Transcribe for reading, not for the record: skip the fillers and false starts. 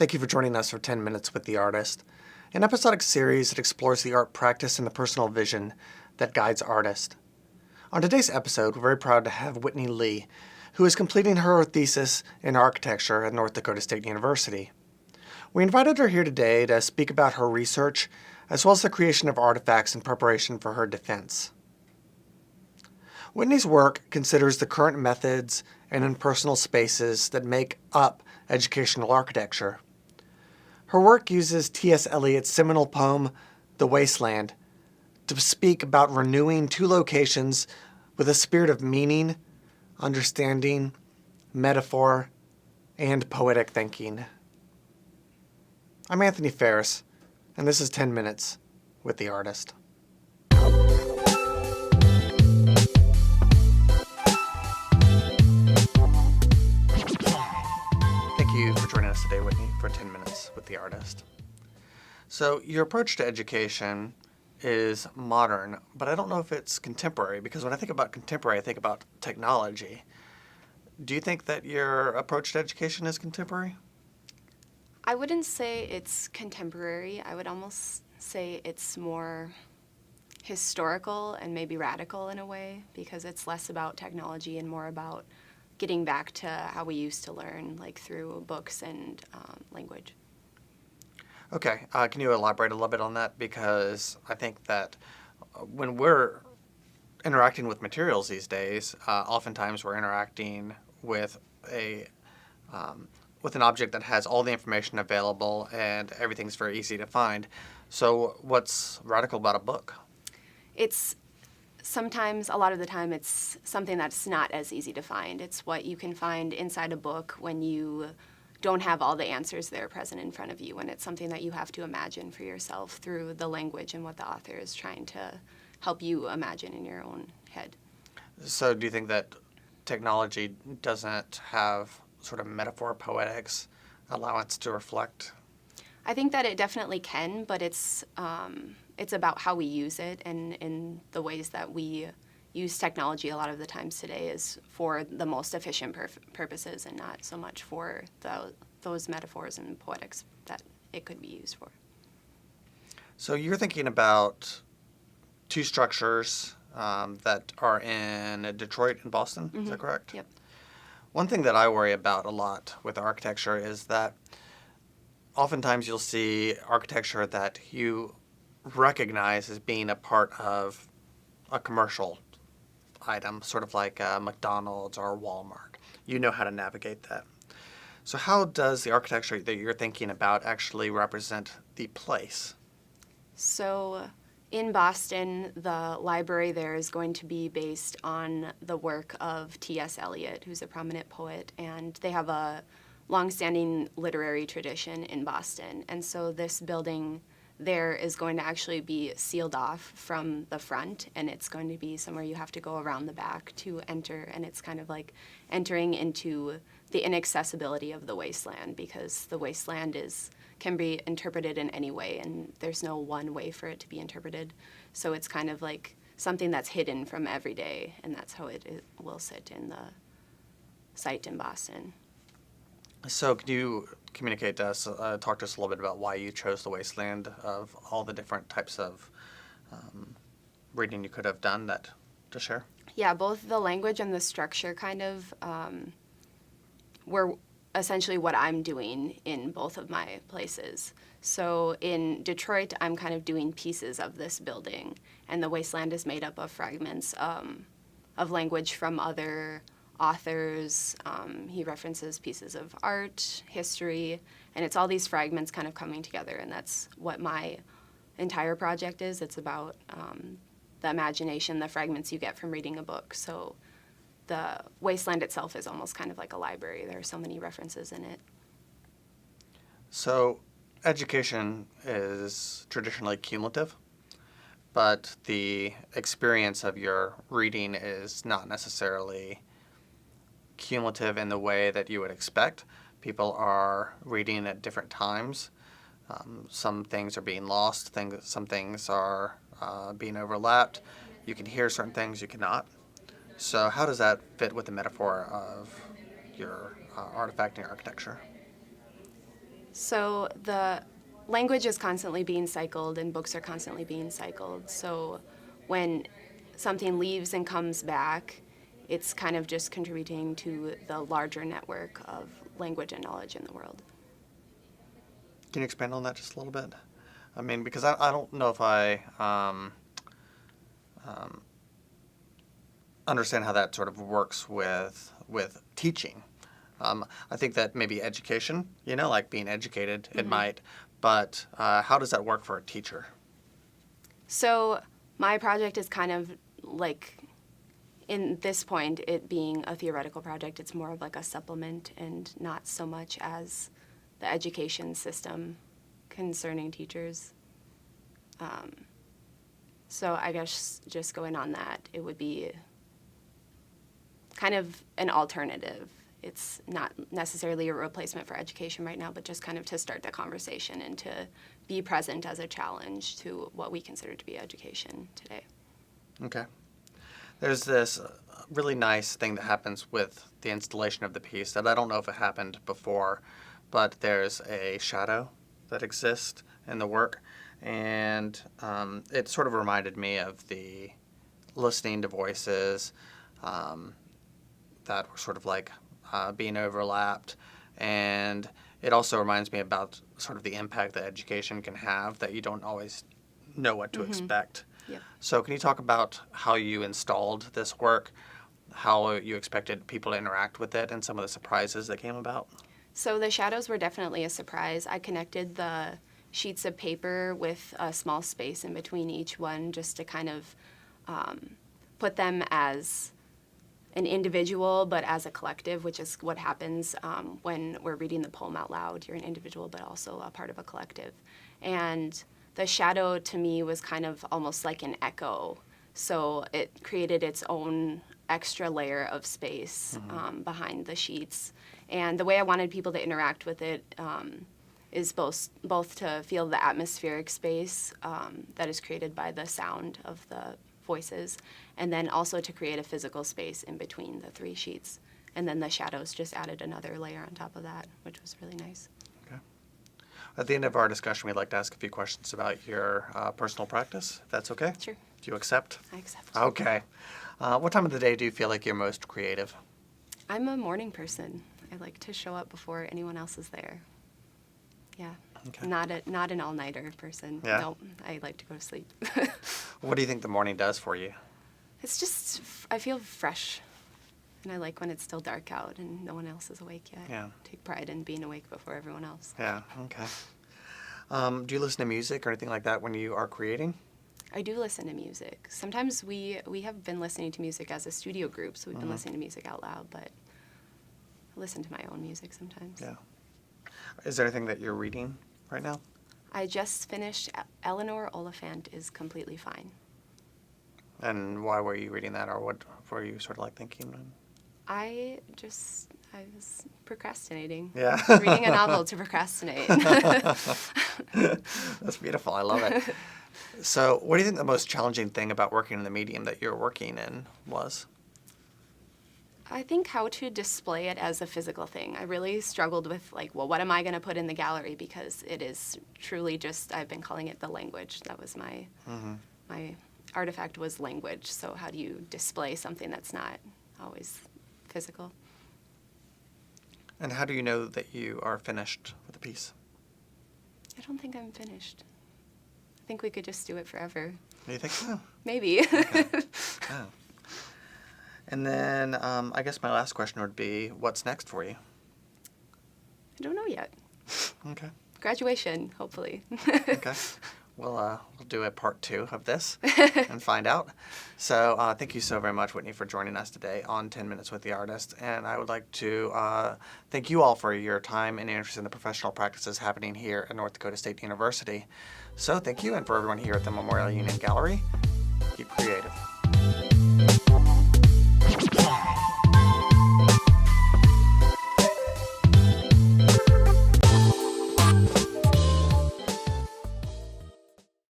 Thank you for joining us for 10 Minutes with the Artist, an episodic series that explores the art practice and the personal vision that guides artists. On today's episode, we're very proud to have Whitney Lee, who is completing her thesis in architecture at North Dakota State University. We invited her here today to speak about her research, as well as the creation of artifacts in preparation for her defense. Whitney's work considers the current methods and impersonal spaces that make up educational architecture. Her work uses T.S. Eliot's seminal poem, The Wasteland, to speak about renewing two locations with a spirit of meaning, understanding, metaphor, and poetic thinking. I'm Anthony Ferris, and this is 10 Minutes with the Artist. Thank you for joining us today, Whitney, for 10 Minutes with the Artist. So your approach to education is modern, but I don't know if it's contemporary, because when I think about contemporary, I think about technology. Do you think that your approach to education is contemporary? I wouldn't say it's contemporary. I would almost say it's more historical and maybe radical in a way, because it's less about technology and more about getting back to how we used to learn, like through books and language. Okay, can you elaborate a little bit on that? Because I think that when we're interacting with materials these days, oftentimes we're interacting with with an object that has all the information available and everything's very easy to find. So what's radical about a book? It's sometimes, a lot of the time, it's something that's not as easy to find. It's what you can find inside a book when you don't have all the answers there present in front of you, and it's something that you have to imagine for yourself through the language and what the author is trying to help you imagine in your own head. So do you think that technology doesn't have sort of metaphor poetics allowance to reflect? I think that it definitely can, but it's about how we use it, and in the ways that we use technology a lot of the times today is for the most efficient purposes and not so much for those metaphors and poetics that it could be used for. So you're thinking about two structures that are in Detroit and Boston, is that correct? Yep. One thing that I worry about a lot with architecture is that oftentimes you'll see architecture that you recognize as being a part of a commercial item, sort of like McDonald's or Walmart. You know how to navigate that. So how does the architecture that you're thinking about actually represent the place? So in Boston, the library there is going to be based on the work of T.S. Eliot, who's a prominent poet, and they have a longstanding literary tradition in Boston. And so this building there is going to actually be sealed off from the front, and it's going to be somewhere you have to go around the back to enter, and it's kind of like entering into the inaccessibility of the wasteland, because the wasteland can be interpreted in any way, and there's no one way for it to be interpreted. So it's kind of like something that's hidden from every day, and that's how it will sit in the site in Boston. So could you communicate to us, talk to us a little bit about why you chose the wasteland of all the different types of reading you could have done to share? Yeah, both the language and the structure kind of were essentially what I'm doing in both of my places. So in Detroit, I'm kind of doing pieces of this building, and the wasteland is made up of fragments of language from other authors. He references pieces of art, history, and it's all these fragments kind of coming together, and that's what my entire project is. It's about the imagination, the fragments you get from reading a book. So the wasteland itself is almost kind of like a library. There are so many references in it. So education is traditionally cumulative, but the experience of your reading is not necessarily cumulative in the way that you would expect. People are reading at different times. Some things are being lost. Some things are being overlapped. You can hear certain things, you cannot. So how does that fit with the metaphor of your artifact and your architecture? So the language is constantly being cycled and books are constantly being cycled. So when something leaves and comes back, it's kind of just contributing to the larger network of language and knowledge in the world. Can you expand on that just a little bit? I mean, because I don't know if I understand how that sort of works with teaching. I think that maybe education, like being educated, it might, but how does that work for a teacher? So my project is kind of like, in this point, it being a theoretical project, it's more of like a supplement and not so much as the education system concerning teachers. So I guess just going on that, it would be kind of an alternative. It's not necessarily a replacement for education right now, but just kind of to start the conversation and to be present as a challenge to what we consider to be education today. Okay. There's this really nice thing that happens with the installation of the piece that I don't know if it happened before, but there's a shadow that exists in the work, and it sort of reminded me of the listening to voices that were sort of like being overlapped, and it also reminds me about sort of the impact that education can have that you don't always know what to expect. Yep. So can you talk about how you installed this work, how you expected people to interact with it, and some of the surprises that came about? So the shadows were definitely a surprise. I connected the sheets of paper with a small space in between each one just to kind of put them as an individual but as a collective, which is what happens when we're reading the poem out loud. You're an individual but also a part of a collective. And the shadow to me was kind of almost like an echo. So it created its own extra layer of space behind the sheets. And the way I wanted people to interact with it is both to feel the atmospheric space that is created by the sound of the voices, and then also to create a physical space in between the three sheets. And then the shadows just added another layer on top of that, which was really nice. Okay. At the end of our discussion, we'd like to ask a few questions about your personal practice, if that's okay? Sure. Do you accept? I accept. Okay. What time of the day do you feel like you're most creative? I'm a morning person. I like to show up before anyone else is there. Yeah. Okay. Not an all-nighter person. Yeah. No, I like to go to sleep. What do you think the morning does for you? It's just, I feel fresh. And I like when it's still dark out and no one else is awake yet. Yeah. Take pride in being awake before everyone else. Yeah, okay. Do you listen to music or anything like that when you are creating? I do listen to music. Sometimes we have been listening to music as a studio group, so we've been listening to music out loud, but I listen to my own music sometimes. Yeah. Is there anything that you're reading right now? I just finished Eleanor Oliphant is Completely Fine. And why were you reading that, or what were you sort of like thinking? I was procrastinating. Yeah. Reading a novel to procrastinate. That's beautiful. I love it. So what do you think the most challenging thing about working in the medium that you're working in was? I think how to display it as a physical thing. I really struggled with, like, well, what am I going to put in the gallery? Because it is truly just, I've been calling it the language. That was my artifact was language. So how do you display something that's not always physical? And how do you know that you are finished with the piece? I don't think I'm finished. I think we could just do it forever. Do you think so? Maybe. Okay. Oh. And then I guess my last question would be, what's next for you? I don't know yet. Okay. Graduation, hopefully. Okay. We'll do a part 2 of this and find out. So thank you so very much, Whitney, for joining us today on 10 Minutes with the Artist. And I would like to thank you all for your time and interest in the professional practices happening here at North Dakota State University. So thank you, and for everyone here at the Memorial Union Gallery, keep creative.